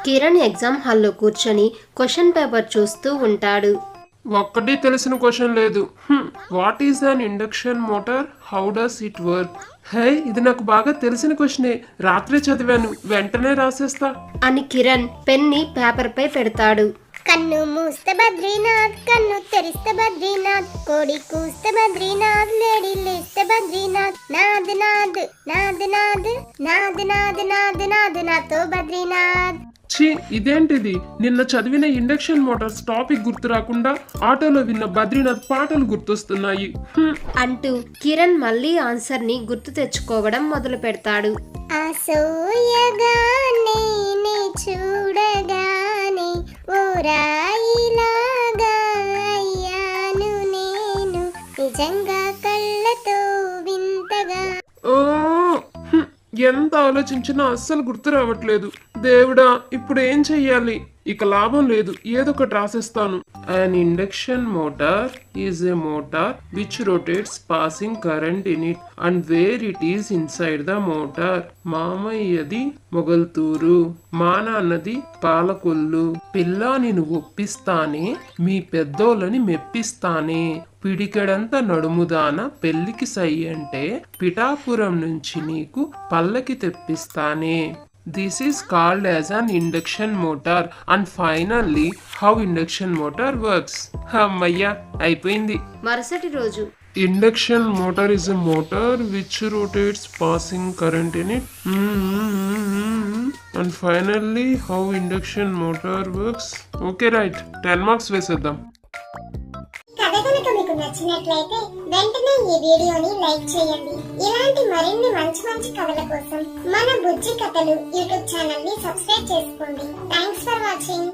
Kiran exam హాల్లో కూర్చొని question paper చూస్తూ ఉంటాడు. ఒక్కటి తెలిసిన క్వశ్చన్ లేదు. What is an induction motor, how does it work? Hey, ఇది నాకు బాగా తెలిసిన క్వశ్చనే, రాత్రే చదివాను, వెంటనే రాసేస్తా అని కిరణ్ పెన్ని పేపర్ పై పెడతాడు. కన్ను మూస్తే బద్రీనాథ్, కన్ను తెరిస్తే బద్రీనాథ్, కోడి కూస్తే బద్రీనాథ్, లేడీ లేస్తే బద్రీనాథ్, నాద్ నాద్ నాద్ నాద్ నాద్ నాద్ నాద్ నాద్ నాతో బద్రీనాథ్. ఛీ, ఇదేంటిది? నిన్న చదివిన ఇండక్షన్ మోటార్స్ టాపిక్ గుర్తు రాకుండా ఆటోలో విన్న బద్రీనాథ్ పాటలు గుర్తొస్తున్నాయి. అంటూ కిరణ్ మళ్ళీ ఆన్సర్ ని గుర్తు తెచ్చుకోవడం మొదలు పెడతాడు. అసూయగానే నీ చూడగానే ఓ రాయిలాగా అయ్యాను నేను, నిజంగా కళ్ళతో వింతగా. ఓ, ఎంత ఆలోచించినా అస్సలు గుర్తు రావట్లేదు. దేవుడా, ఇప్పుడు ఏం చెయ్యాలి? ఇక లాభం లేదు, ఏదో ఒకటి రాసేస్తాను. An induction motor is a motor which rotates passing current in it and where it is inside the motor. మామయ్యది Mogalthur, మా నాన్నది పాలకొల్లు, పిల్ల నేను ఒప్పిస్తానే, మీ పెద్దోళ్ళని మెప్పిస్తానే, పిడికెడంత నడుముదాన పెళ్లికి సై అంటే పిఠాపురం నుంచి నీకు పల్లకి తెప్పిస్తానే. This is called as an induction motor. And finally, how induction motor works. అమ్మయ్యా, అయిపోయింది. మరుసటి రోజు Induction motor is a motor which rotates passing current in it. And finally, how induction motor works. Okay, right. 10 marks వేసేద్దాం. కథ కనుక మీకు నచ్చినట్లయితే వెంటనే ఈ వీడియోని లైక్ చేయండి. ఇలాంటి మరిన్ని మంచి మంచి కథల కోసం మన బుజ్జి కథలు యూట్యూబ్ ఛానల్ ని సబ్స్క్రైబ్ చేసుకోండి. Thanks for watching.